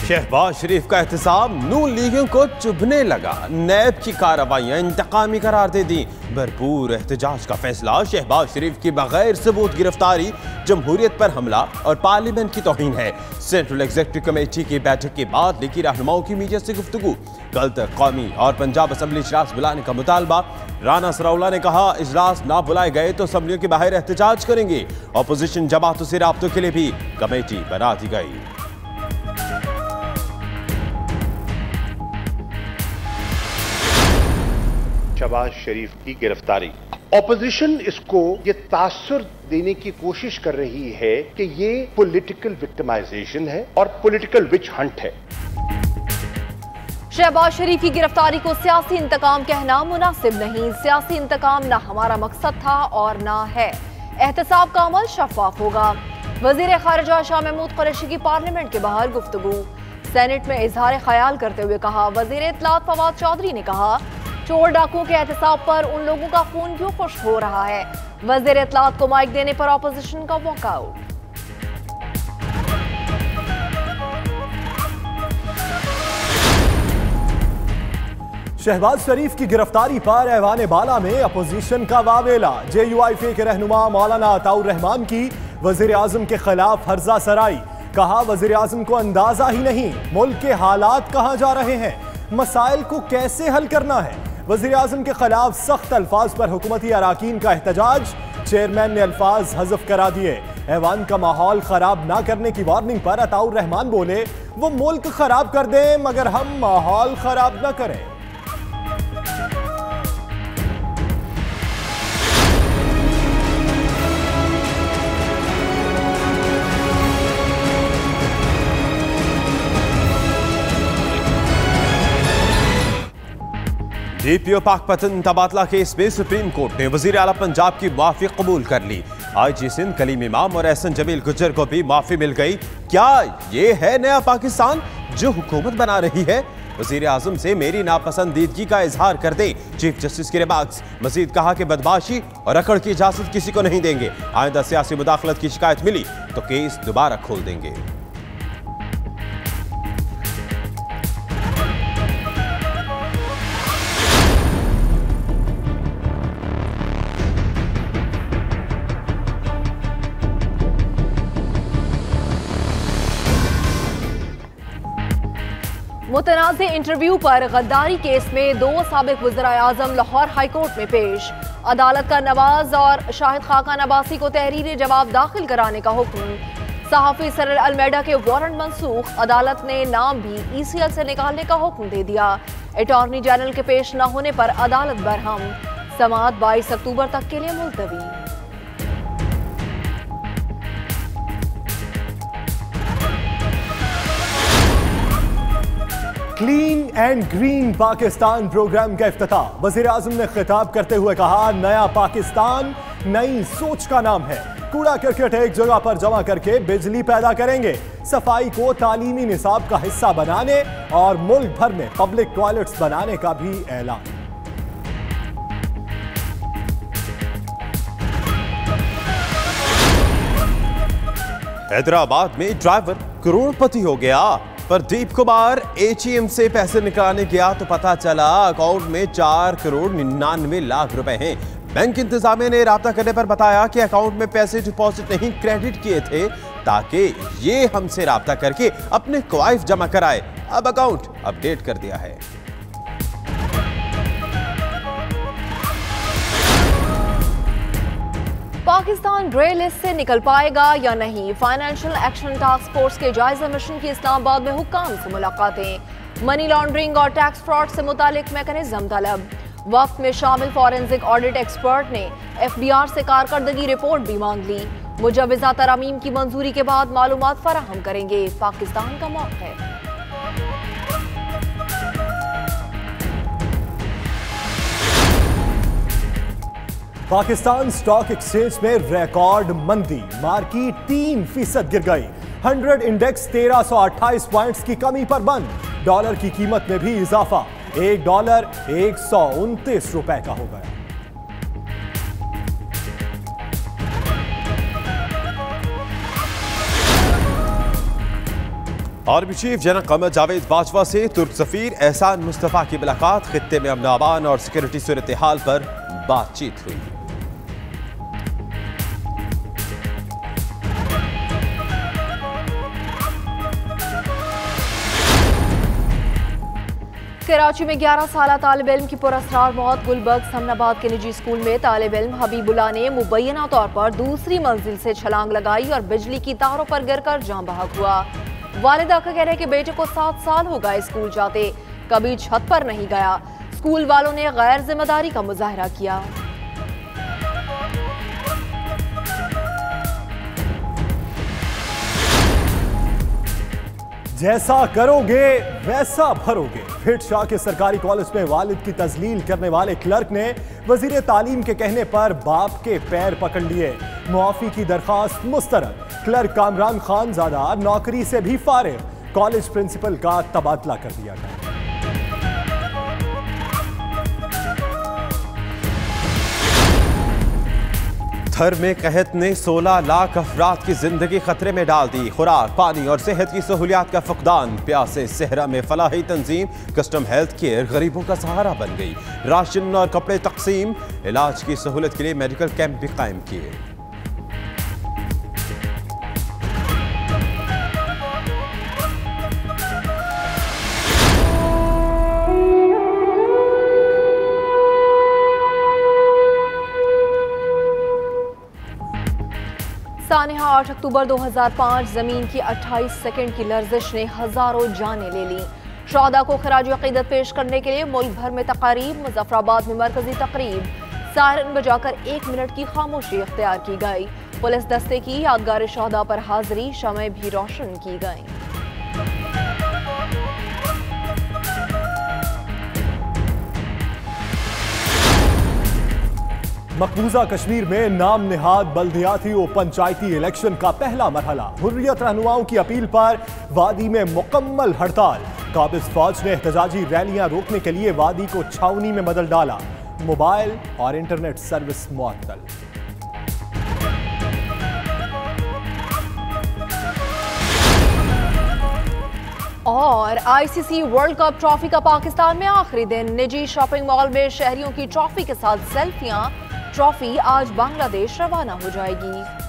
शहबाज शरीफ का एहतसाब नून लीगियों को चुभने लगा। नैब की कार्रवाइयां इंतकामी करार दे दी। भरपूर एहतजाज का फैसला। शहबाज शरीफ की बगैर सबूत गिरफ्तारी जमहूरियत पर हमला और पार्लियामेंट की तौहीन है। सेंट्रल एग्जीक्यूटिव कमेटी की बैठक के बाद लीगी रहनुमाओं की मीडिया से गुफ्तगू। कल तक कौमी और पंजाब असम्बली इजलास बुलाने का मुतालबा। राना सराउला ने कहा इजलास ना बुलाए गए तो असम्बलियों के बाहर एहतजाज करेंगे। अपोजिशन जमातों से राब्तों के लिए भी कमेटी बना दी गई। शहबाज शरीफ की गिरफ्तारी, ऑपोजिशन इसको ये तासुर देने की कोशिश कर रही है कि ये पॉलिटिकल विक्टिमाइजेशन है और पॉलिटिकल विच हंट है। शहबाज शरीफ की गिरफ्तारी को सियासी इंतकाम कहना मुनासिब नहीं। सियासी इंतकाम ना हमारा मकसद था और ना है। एहतसाब का अमल शफाफ होगा। वजीर खारिजा शाह महमूद कुरैशी की पार्लियामेंट के बाहर गुफ्तगू। सेनेट में इजहार ख्याल करते हुए कहा वजीर इत्तलात फवाद चौधरी ने कहा चोर डाकुओं के एहतसाब पर उन लोगों का खून क्यों खुश्क हो रहा है। वजीर इत्तलात को माइक देने पर ऑपोजिशन का वॉकआउट। शहबाज शरीफ की गिरफ्तारी पर ऐवान बाला में अपोजिशन का वावेला। JUIF के रहनुमा मौलाना अताउर रहमान की वजीर आजम के खिलाफ हर्जा सराई। कहा वजीर आजम को अंदाजा ही नहीं मुल्क के हालात कहां जा रहे हैं, मसाइल को कैसे हल करना है। वजीर आजम के खिलाफ सख्त अल्फाज पर हुकूमती अराकीन का एहतजाज। चेयरमैन ने अल्फाज हज़फ करा दिए। ऐवान का माहौल खराब ना करने की वार्निंग पर अताउर रहमान बोले वो मुल्क खराब कर दें मगर हम माहौल खराब ना करें। DPO पाकपतन तबादला केस में सुप्रीम कोर्ट ने वजीर आला पंजाब की माफी कबूल कर ली। IG सिंध कलीम इमाम और एहसन जमील गुज्जर को भी माफी मिल गई। क्या ये है नया पाकिस्तान जो हुकूमत बना रही है। वजीर आजम से मेरी नापसंदीदगी का इजहार कर दे, चीफ जस्टिस के रिमार्क्स। मजीद कहा कि बदमाशी और अकड़ की इजाजत किसी को नहीं देंगे। आइंदा सियासी मुदाखलत की शिकायत मिली तो केस दोबारा खोल देंगे। मुतनाज़े इंटरव्यू पर गद्दारी केस में 2 साबिक वज़ीर आज़म लाहौर हाईकोर्ट में पेश। अदालत का नवाज और शाहिद खाकान अब्बासी को तहरीरी जवाब दाखिल कराने का हुक्म। सहाफ़ी सरल अलमेडा के वारंट मनसूख। अदालत ने नाम भी ECL से निकालने का हुक्म दे दिया। अटॉर्नी जनरल के पेश न होने पर अदालत बरहम। समाअत 22 अक्टूबर तक के लिए मुलतवी। Clean and green Pakistan programme का इफ्तिताह। वजीर आजम ने खिताब करते हुए कहा नया पाकिस्तान नई सोच का नाम है। कूड़ा करकट एक जगह पर जमा करके बिजली पैदा करेंगे। सफाई को तालीमी निसाब का हिस्सा बनाने और मुल्क भर में पब्लिक टॉयलेट्स बनाने का भी ऐलान। हैदराबाद में ड्राइवर करोड़पति हो गया। प्रदीप कुमार ATM से पैसे निकालने गया तो पता चला अकाउंट में 4 करोड़ 99 लाख रुपए हैं। बैंक इंतजामिया ने राब्ता करने पर बताया कि अकाउंट में पैसे डिपॉजिट नहीं क्रेडिट किए थे ताकि ये हमसे राब्ता करके अपने क्वाइफ जमा कराए। अब अकाउंट अपडेट कर दिया है। पाकिस्तान ग्रे लिस्ट से निकल पाएगा या नहीं। फाइनेंशियल एक्शन टास्क फोर्स के जायजा मिशन की इस्लामाबाद में हुक्काम से मुलाकातें। मनी लॉन्ड्रिंग और टैक्स फ्रॉड से मुतालिक मैकेनिज्म तलब। वक्त में शामिल फॉरेंसिक ऑडिट एक्सपर्ट ने FBR से कारकर्दगी रिपोर्ट भी मांग ली। मुजव्वज़ा तरामीम की मंजूरी के बाद मालूमात फराहम करेंगे। पाकिस्तान का मौक़िफ़। पाकिस्तान स्टॉक एक्सचेंज में रिकॉर्ड मंदी। मार्केट 3% गिर गई। 100 इंडेक्स 1328 पॉइंट्स की कमी पर बंद। डॉलर की कीमत में भी इजाफा। $1 129 रुपए का हो गया। Army chief general Qamar Javed Bajwa से तुर्क सफीर एहसान मुस्तफा की मुलाकात, खित्ते में अमन और सिक्योरिटी सूरत हाल पर बातचीत हुई। कराची में 11 साला तालिब इल्म की पुरअसरार मौत। गुलबर्ग समनाबाद के निजी स्कूल में तालिब इल्म हबीबुल्लाह ने मुबैना तौर पर दूसरी मंजिल से छलांग लगाई और बिजली की तारों पर गिरकर जान बहक हुआ। वालिदा का कहना है कि बेटे को 7 साल हो गए स्कूल जाते, कभी छत पर नहीं गया। स्कूल वालों ने गैर जिम्मेदारी का मुजाहरा किया। जैसा करोगे वैसा भरोगे। हिट शाह के सरकारी कॉलेज में वालिद की तजलील करने वाले क्लर्क ने वजीर तालीम के कहने पर बाप के पैर पकड़ लिए। मुआफी की दरखास्त मुस्तरद। क्लर्क कामरान खान ज़ादा नौकरी से भी फारिग। कॉलेज प्रिंसिपल का तबादला कर दिया गया। थर में कहत ने 16 लाख अफराद की जिंदगी खतरे में डाल दी। खुराक, पानी और सेहत की सहूलियात का फुकदान। प्यासे सहरा में फलाही तंजीम कस्टम हेल्थ केयर गरीबों का सहारा बन गई। राशन और कपड़े तकसीम, इलाज की सहूलत के लिए मेडिकल कैंप भी कायम किए। सानिहा 8 अक्टूबर 2005 जमीन की 28 सेकंड की लर्जिश ने हजारों जानें ले ली। शोहदा को खराज अकीदत पेश करने के लिए मुल्क भर में तकारीब। मुजफ्फराबाद में मरकजी तकरीब, सायरन बजाकर 1 मिनट की खामोशी इख्तियार की गई। पुलिस दस्ते की यादगार शोहदा पर हाजिरी, शमएं भी रोशन की गई। मकबूजा कश्मीर में नाम निहाद बल्दियाती व पंचायती इलेक्शन का पहला मरहला। हुर्रियत रहनुमाओं की अपील पर वादी में मुकम्मल हड़ताल। काबिज फौज ने एहतजाजी रैलियां रोकने के लिए वादी को छावनी में बदल डाला। मोबाइल और इंटरनेट सर्विस मुअत्तल। और आईसीसी वर्ल्ड कप ट्रॉफी का पाकिस्तान में आखिरी दिन। निजी शॉपिंग मॉल में शहरियों की ट्रॉफी के साथ सेल्फियां। ट्रॉफी आज बांग्लादेश रवाना हो जाएगी।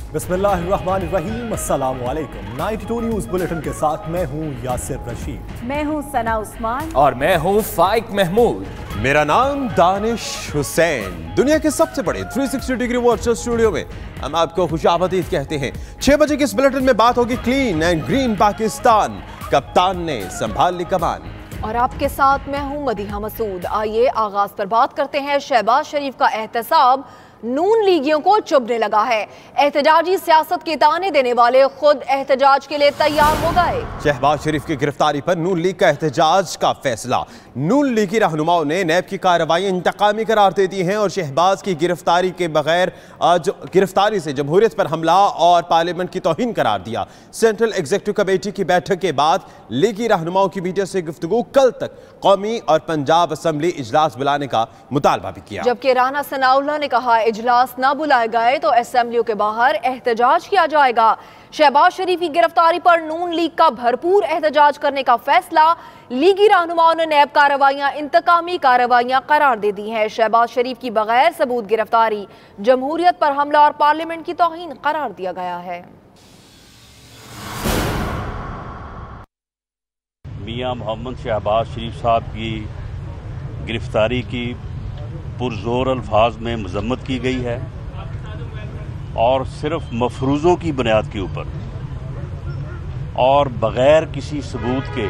बिस्मिल्लाहिर्रहमानिर्रहीम, अस्सलाम वालेकुम। 92 न्यूज़ बुलेटिन के साथ मैं हूं यासिर रशीद। मैं हूं सना उस्मान और मैं हूं फाइक महमूद। मेरा नाम दानिश हुसैन। दुनिया के सबसे बड़े 360 डिग्री वर्चुअल स्टूडियो में हम आपको खुशामदीद कहते हैं। 6 बजे के इस बुलेटिन में बात होगी क्लीन एंड ग्रीन पाकिस्तान। कप्तान ने संभाल ली कमान। और आपके साथ मैं हूं मदीहा मसूद। आइए आगाज पर बात करते हैं। शहबाज शरीफ का एहतसाब नून लीगियों को चुभने लगा है। एहतजाजी सियासत के ताने देने वाले खुद एहतजाज के लिए तैयार हो गए। शहबाज शरीफ की गिरफ्तारी पर नून लीग का एहतजाज का फैसला। नून लीगी रहनुमाओं ने नैब की कार्रवाई इंतकामी करार दे दी हैं और शहबाज की गिरफ्तारी के बगैर गिरफ्तारी से जमहूरियत पर हमला और पार्लियामेंट की तौहीन करार दिया। सेंट्रल एग्जीक्यूटिव कमेटी की बैठक के बाद लीगी रहनुमाओं की मीडिया से गुफ्तगू कल तक कौमी और पंजाब असम्बली इजलास बुलाने का मुतालबा भी किया। जबकि राना सनाउल्लाह ने कहा इजलास न बुलाए गए तो असेंबलियों के बाहर एहतजाज किया जाएगा। शहबाज शरीफ की गिरफ्तारी पर नून लीग का भरपूर एहतजाज करने का फैसला। लीगी रहनुमाओं ने नैब कार्रवाइयां इंतकामी कार्रवाइयां करार दे दी हैं। शहबाज शरीफ की बगैर सबूत गिरफ्तारी जमहूरियत पर हमला और पार्लियामेंट की तौहीन करार दिया गया है। मियां मोहम्मद शहबाज शरीफ साहब की गिरफ्तारी की पुरजोर अल्फाज में मजम्मत की गई है और सिर्फ मफरूज़ों की बुनियाद के ऊपर और बग़ैर किसी सबूत के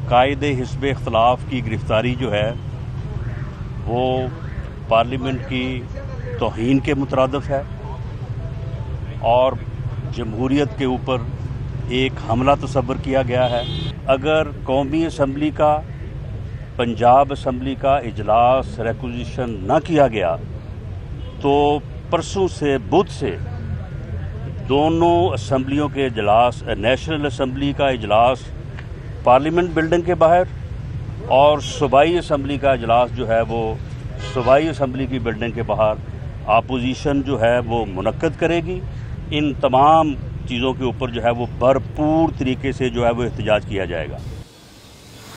कायदे हिस्ब इख्तलाफ की गिरफ्तारी जो है वो पार्लियामेंट की तौहीन के मुतरादिफ है और जमहूरियत के ऊपर एक हमला तसव्वुर किया गया है। अगर कौमी असम्बली का पंजाब असम्बली का इजलास रिक्विजिशन न किया गया तो परसों से बुध से दोनों असम्बलियों के इजलास, नेशनल असम्बली का इजलास पार्लियामेंट बिल्डिंग के बाहर और सूबाई असम्बली का इजलास जो है वो सूबाई असम्बली की बिल्डिंग के बाहर अपोजिशन जो है वो मुनक्कद करेगी। इन तमाम चीज़ों के ऊपर जो है वो भरपूर तरीके से जो है वो एहतजाज किया जाएगा।